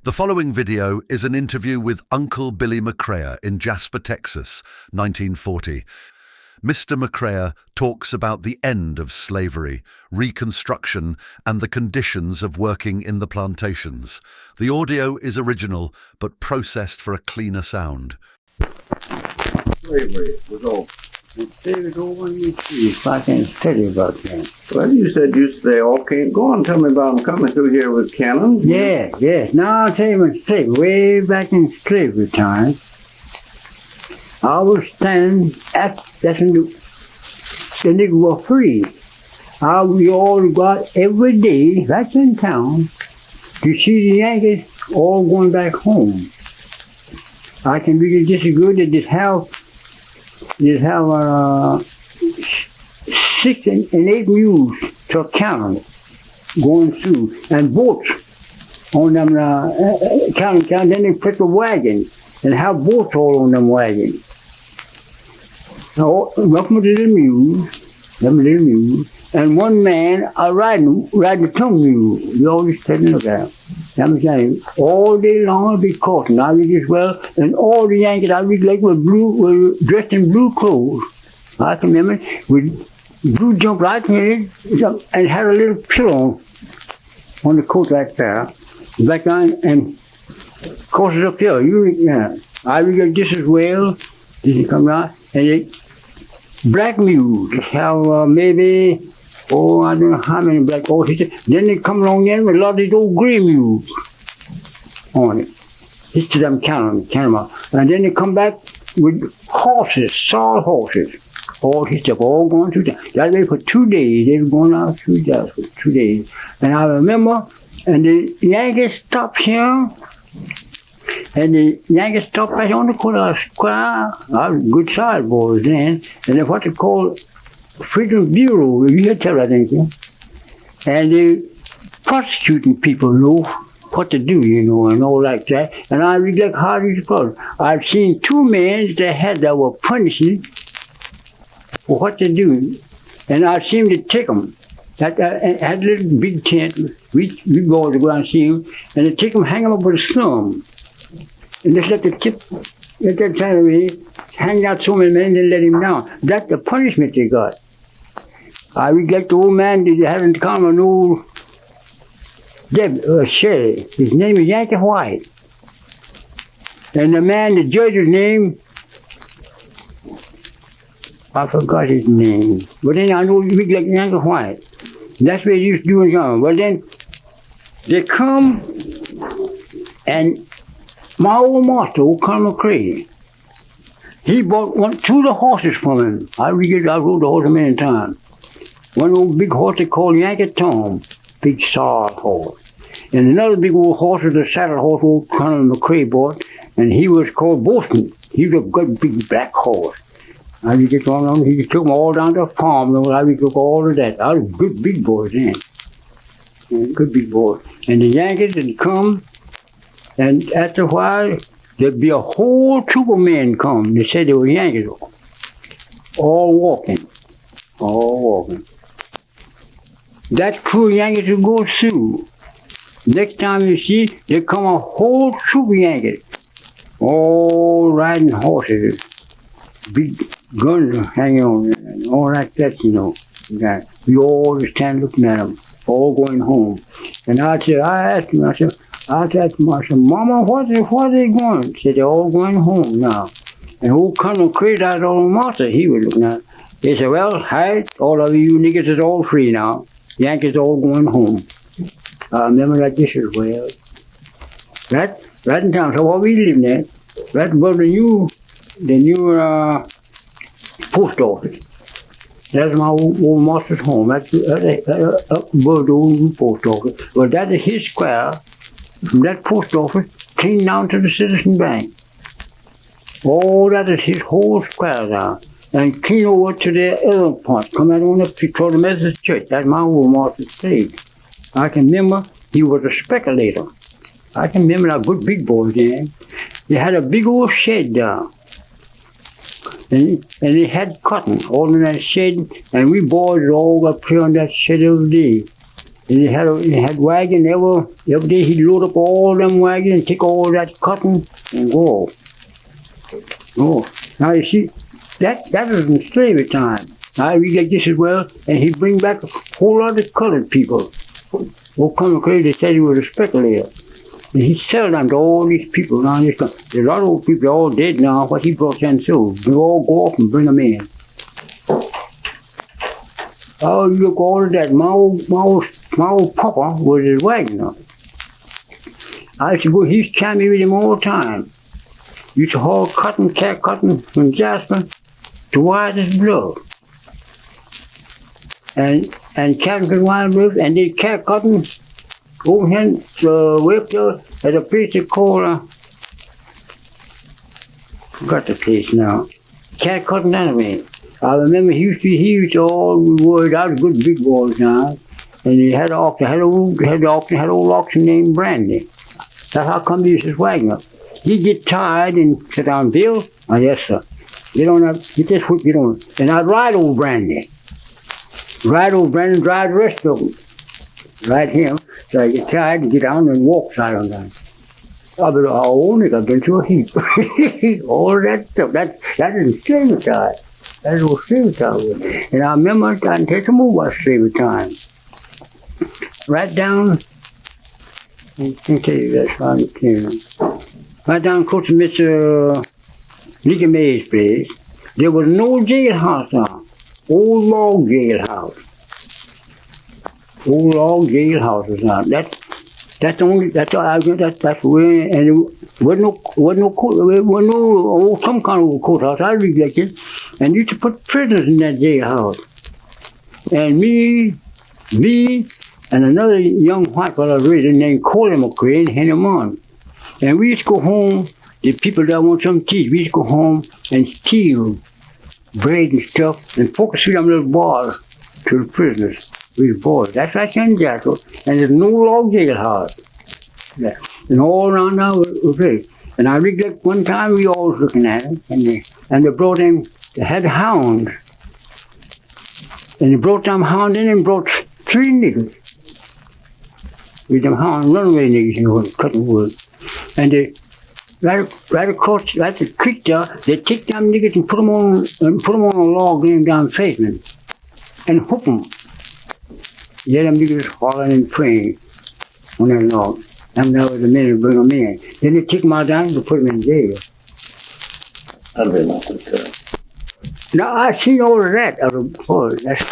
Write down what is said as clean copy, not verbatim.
The following video is an interview with Uncle Billy McCrea in Jasper, Texas, 1940. Mr. McCrea talks about the end of slavery, Reconstruction, and the conditions of working in the plantations. The audio is original, but processed for a cleaner sound. Slavery was over. Slavery over in these streets. I can't tell you about that. Well, you said they all can't go on. Tell me about them coming through here with cannons. Yeah. Now I'll tell you when slavery, way back in slavery time, I was standing at, that's when the niggas were free. We all got every day, back in town, to see the Yankees all going back home. I can really disagree that this have 6 and 8 mules to count them going through, and boats on them counting. Then they put the wagon and have boats all on them wagons. Now, welcome to the mules, and one man riding the tongue mule. You always take a look at him. I'm saying, all day long I'll be caught, and I read as well, and all the Yankees I read like were dressed in blue clothes. I can remember with blue jump right here and had a little pillow on the coat right there, back on, and courses up there. I read just as well. Did come out, and they black mules have maybe. I don't know how many black horses. Then they come along there with a lot of these old gray mules on it. Just to them count them out. And then they come back with horses, saw horses. All this stuff, all going through that. That way for 2 days. They were going out through that for 2 days. And I remember, and the Yankees stopped here. And the Yankees stopped right on the corner square. I was good side boys then. And then what they call Freedom Bureau, you heard tell that, ain't you? And they prosecuting people know what to do, and all like that. And I read like hard as close. I've seen 2 men that were punishing for what to do, and I've seen them to take them. Had a little big tent, we boys to go out and see them, and they take them, hang them up with a slum, and just let the tip at that time hang out so many men and let him down. That's the punishment they got. I would get the old man that had in common an old Sherry. His name is Yankee White. And the man, the judge's name, I forgot his name. But then I know we like Yankee White. That's what he used to do in Ghana. Well then, they come, and my old master, old Colonel McCrea, he bought 2 of the horses from him. I rode the horse many times. One old big horse they called Yankee Tom, big soft horse. And another big old horse was a saddle horse old Colonel McCrea bought, and he was called Boston. He was a good big black horse. I he took them all down to the farm, and I took all of that. I was good big boys then. Good big boys. And the Yankees would come, and after a while, there'd be a whole troop of men come. They said they were Yankees, all walking. That crew of Yankees would go through. Next time you see, there come a whole troop of Yankees, all riding horses, big guns hanging on, and all like that, We all just stand looking at them, all going home. And I asked him, Mama, what are they going? He said, they're all going home now. And old Colonel McCrea, that old master, he was looking at. He said, well, hi, all of you niggas is all free now. Yankees all going home. I remember that this as well. Right in town. So what we lived there, right above the new post office. That's my old master's home. That's above the old post office. Well, that is his square. From that post office, clean down to the Citizen Bank. Oh, that is his whole square now. And clean over to the other part, come out on up to the Methodist Church. That's my old master's place. I can remember he was a speculator. I can remember that good big boys then. They had a big old shed down. And they had cotton all in that shed, and we boys all got play on that shed every day. He had wagon every day. He'd load up all them wagons and take all that cotton and go. Oh, now you see, that was in slavery time. I read like this as well, and he'd bring back a whole lot of colored people. Oh, come crazy, they said he was a speculator. And he'd sell them to all these people around this country. There's a lot of old people all dead now, what he brought them through. They all go off and bring them in. Oh, you look all of that. My old papa was his wagoner. I used to go, he used to carry me with him all the time. Used to haul cotton, cat cotton from Jasper to Wise's Bluff. And Captain Wild Bluff, and they cat cotton over here, way up there at a place they call, forgot the place now. Cat cotton anyway. I remember he used to all worried out good big boys now. And he had an oxen, had old oxen named Brandy. That's how come he used his wagon up. He'd get tired and sit down, Bill. Oh, yes, sir. You don't have, you just whip, you don't. And I'd ride old Brandy. Ride old Brandy, drive the rest of them. Ride him. So I get tired and get down and walk side on down. Oh, but only I've been to a heap. All that stuff. That is slavery time. That's what slavery time was. And I remember I can tell you more about slavery time. Right down, I can tell you that's right down close to Mr. Nicky May's place, there was no jailhouse now. Old log jailhouse. Old log jailhouses now. That's where, and it wasn't no some kind of courthouse. I reject it, and used to put prisoners in that jailhouse. And me, and another young white fellow named Coley McCray and Henry Munn. And we used to go home, the people that want some tea, we used to go home and steal bread and stuff and focus them little bars to the prisoners. We boys. That's right in Jackal. And there's no log jailhouse. Yeah. And all around now was great. And I recollect one time we all was looking at it, and they brought in, they had hounds. And they brought them hounds in and brought 3 niggas. With them hounds, runaway niggas, you know, cutting wood. And they, right across, right the creek there, they take them niggas and put them on a log laying down facing and hook them. Yeah, them niggas hollering and praying on that log. And that was the minute to bring them in. Then they take them out down and put them in jail. I've been up with that. Now, I seen all of that. That's